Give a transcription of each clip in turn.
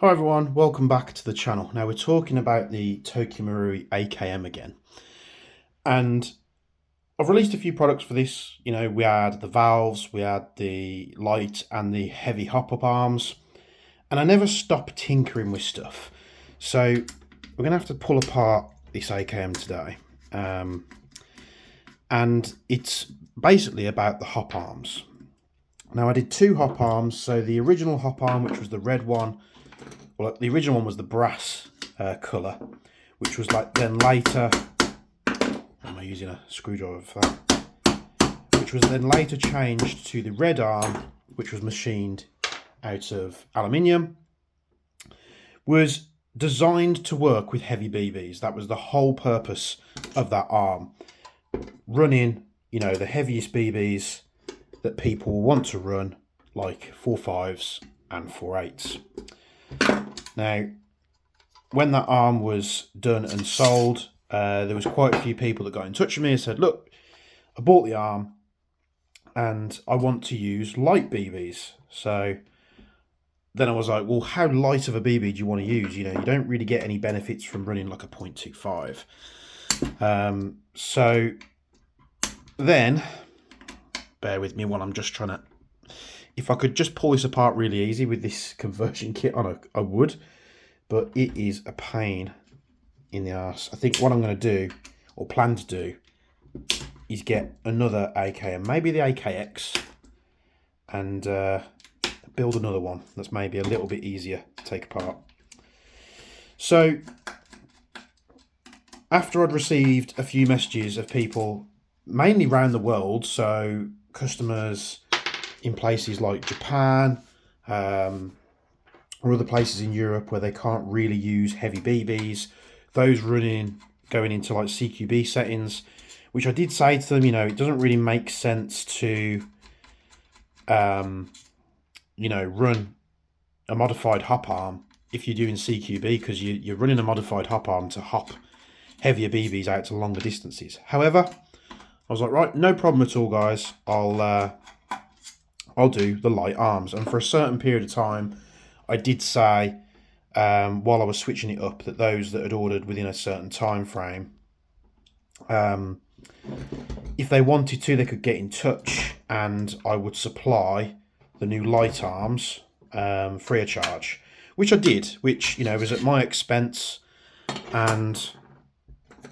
Hi everyone, welcome back to the channel. Now we're talking about the Marui AKM again. And I've released a few products for this. You know, we had the valves, we had the light and the heavy hop-up arms. And I never stop tinkering with stuff. So we're going to have to pull apart this AKM today. And it's basically about the hop arms. Now I did two hop arms. So the original hop arm, which was the red one, well, the original one was the brass colour, which was like then later, am I using a screwdriver for that? Which was then later changed to the red arm, which was machined out of aluminium, was designed to work with heavy BBs. That was the whole purpose of that arm. Running, you know, the heaviest BBs that people want to run, like 4.5s and 4.8s. Now, when that arm was done and sold, there was quite a few people that got in touch with me and said, look, I bought the arm and I want to use light BBs. So then I was like, well, how light of a BB do you want to use? You know, you don't really get any benefits from running like a 0.25. So then, bear with me while I'm just trying to, if I could just pull this apart really easy with this conversion kit on, I would, but it is a pain in the arse. I think what I'm going to do, or plan to do, is get another AKM, maybe the AKX, and build another one that's maybe a little bit easier to take apart. So after I'd received a few messages of people, mainly around the world, so customers in places like Japan, or other places in Europe where they can't really use heavy BBs, those going into like CQB settings, which I did say to them, you know, it doesn't really make sense to, you know, run a modified hop arm if you're doing CQB, because you're running a modified hop arm to hop heavier BBs out to longer distances. However, I was like, right, no problem at all, guys. I'll do the light arms. And for a certain period of time, I did say, while I was switching it up, that those that had ordered within a certain time frame, if they wanted to, they could get in touch and I would supply the new light arms free of charge, which I did, which, you know, was at my expense. And,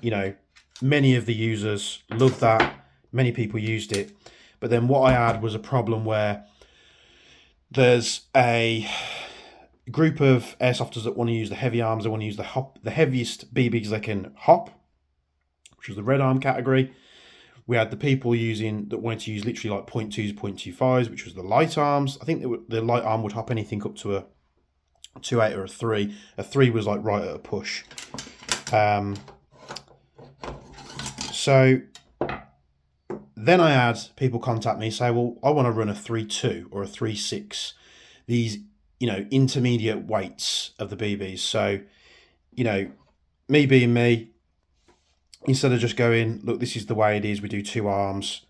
you know, many of the users loved that. Many people used it. But then what I had was a problem where there's a group of airsofters that want to use the heavy arms. They want to use the heaviest BBs they can hop, which was the red arm category. We had the people that wanted to use literally like 0.2s, 0.25s, which was the light arms. I think the light arm would hop anything up to a 2.8 or a 3. A 3 was like right at a push. So then I had people contact me, say, well, I want to run a 3.2 or a 3.6. These, you know, intermediate weights of the BBs. So, you know, me being me, instead of just going, look, this is the way it is, we do two arms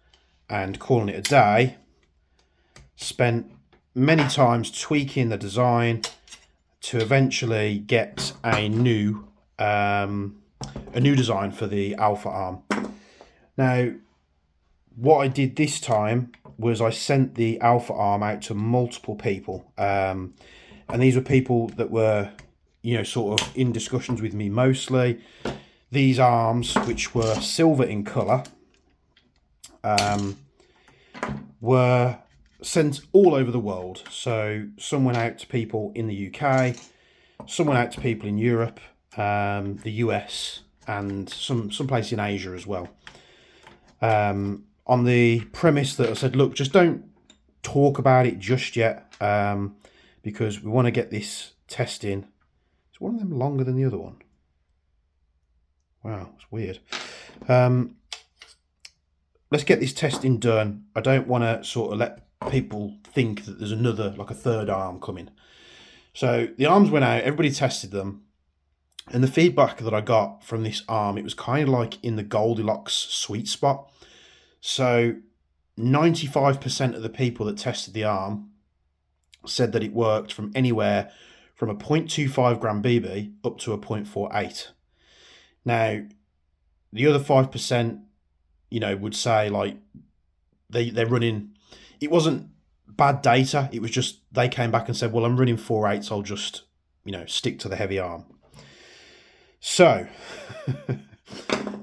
and calling it a day, spent many times tweaking the design to eventually get a new design for the alpha arm. Now, what I did this time was I sent the alpha arm out to multiple people, and these were people that were, you know, sort of in discussions with me mostly. These arms, which were silver in colour, were sent all over the world. So some went out to people in the UK, some went out to people in Europe, the US, and some place in Asia as well. On the premise that I said, look, just don't talk about it just yet, because we want to get this testing. Is one of them longer than the other one? Wow, it's weird. Let's get this testing done. I don't want to sort of let people think that there's another, like a third arm coming. So the arms went out, everybody tested them. And the feedback that I got from this arm, it was kind of like in the Goldilocks sweet spot. So 95% of the people that tested the arm said that it worked from anywhere from a 0.25 gram BB up to a 0.48. Now, the other 5%, you know, would say like they're running, it wasn't bad data, it was just they came back and said, well, I'm running 4.8, I'll just, you know, stick to the heavy arm. So,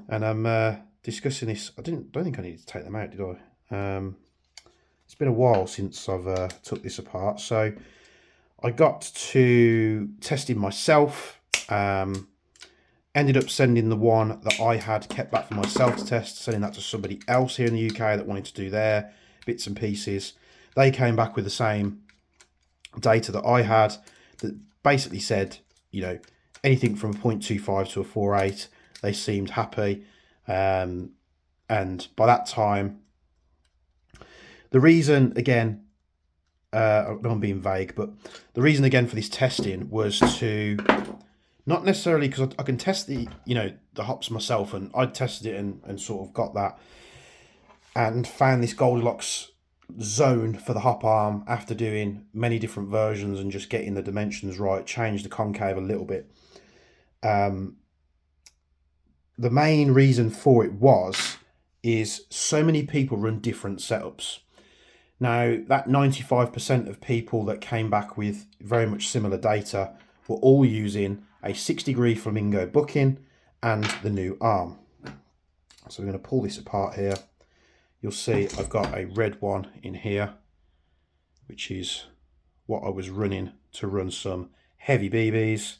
and I'm discussing this. I don't think I needed to take them out, did I? It's been a while since I've took this apart, so I got to testing myself. Ended up sending the one that I had kept back for myself to test, sending that to somebody else here in the UK that wanted to do their bits and pieces. They came back with the same data that I had, that basically said, you know, anything from a 0.25 to a 4.8, they seemed happy. And by that time, the reason, again, I'm being vague, but the reason again for this testing was to, not necessarily because I can test the, you know, the hops myself, and I tested it and sort of got that and found this Goldilocks zone for the hop arm after doing many different versions and just getting the dimensions right, changed the concave a little bit. The main reason for it is so many people run different setups. Now, that 95% of people that came back with very much similar data were all using a 6-degree flamingo booking and the new arm. So we're going to pull this apart here. You'll see I've got a red one in here, which is what I was running to run some heavy BBs.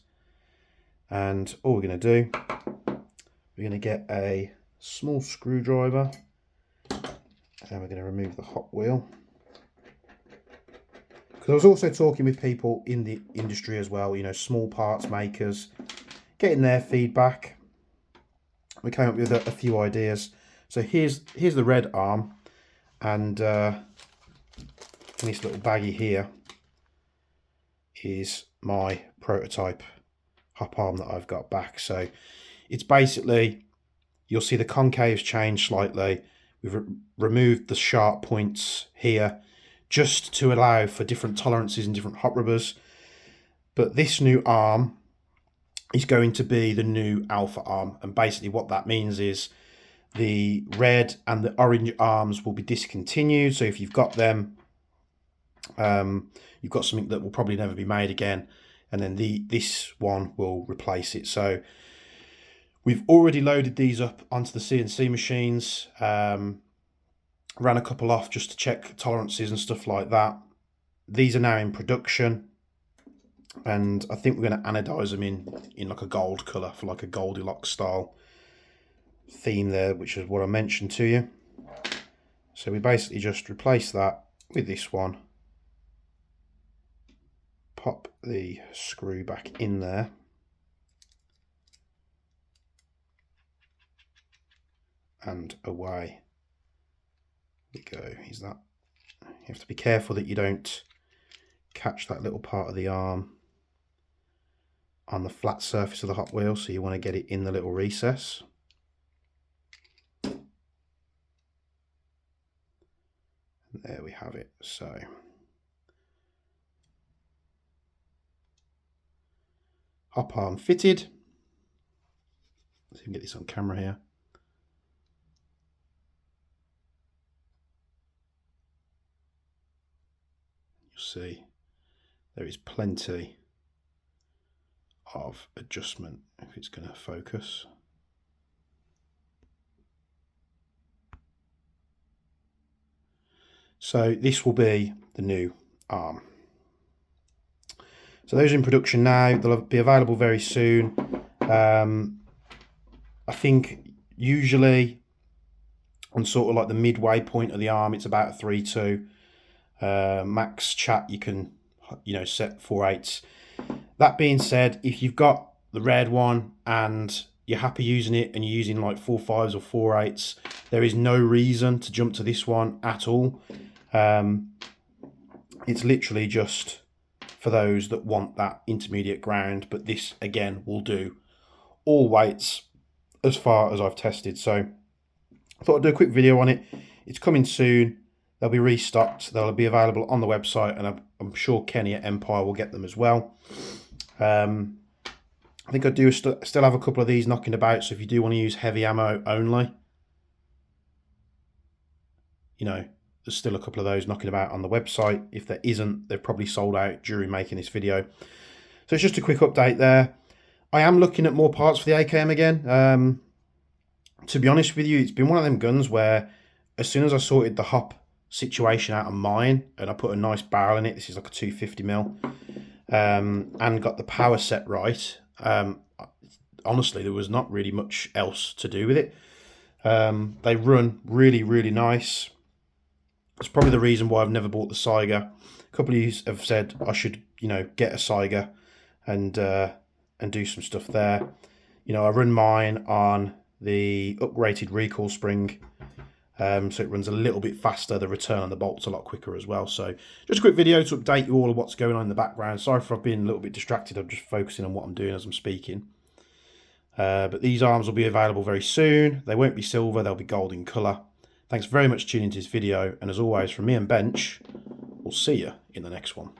And all we're going to do, we're going to get a small screwdriver and we're going to remove the hot wheel. Because I was also talking with people in the industry as well, you know, small parts makers, getting their feedback. We came up with a few ideas. So here's the red arm, and in this little baggie here is my prototype hop arm that I've got back. So it's basically, you'll see the concaves change slightly. We've removed the sharp points here, just to allow for different tolerances and different hot rubbers. But this new arm is going to be the new alpha arm, and basically what that means is the red and the orange arms will be discontinued. So if you've got them, you've got something that will probably never be made again, and then this one will replace it. So we've already loaded these up onto the CNC machines. Ran a couple off just to check tolerances and stuff like that. These are now in production, and I think we're going to anodize them in like a gold color for like a Goldilocks style theme there, which is what I mentioned to you. So we basically just replace that with this one, pop the screw back in there, and away we go. Is that, you have to be careful that you don't catch that little part of the arm on the flat surface of the hot wheel, so you want to get it in the little recess. And there we have it. So hop arm fitted. Let's see if we can get this on camera here. See, there is plenty of adjustment if it's going to focus. So this will be the new arm. So those are in production now. They'll be available very soon. I think usually on sort of like the midway point of the arm, it's about a 3.2. Max chat you can, you know, set 4.8s. That being said, if you've got the red one and you're happy using it and you're using like 4.5s or 4.8s, there is no reason to jump to this one at all. It's literally just for those that want that intermediate ground, but this again will do all weights as far as I've tested. So I thought I'd do a quick video on it. It's coming soon. They'll be restocked. They'll be available on the website, and I'm sure Kenny at Empire will get them as well. I think I do still have a couple of these knocking about, so if you do want to use heavy ammo only, you know, there's still a couple of those knocking about on the website. If there isn't, they've probably sold out during making this video. So it's just a quick update there. I am looking at more parts for the AKM again. To be honest with you, it's been one of them guns where as soon as I sorted the hop situation out of mine and I put a nice barrel in it, this is like a 250mm, and got the power set right, honestly, there was not really much else to do with it. They run really, really nice. That's probably the reason why I've never bought the Saiga. A couple of you have said I should, you know, get a Saiga and do some stuff there. You know, I run mine on the upgraded recoil spring, so it runs a little bit faster. The return on the bolt's a lot quicker as well. So just a quick video to update you all of what's going on in the background. Sorry for being a little bit distracted. I'm just focusing on what I'm doing as I'm speaking. But these arms will be available very soon. They won't be silver, they'll be gold in colour. Thanks very much for tuning into this video, and as always, from me and Bench, we'll see you in the next one.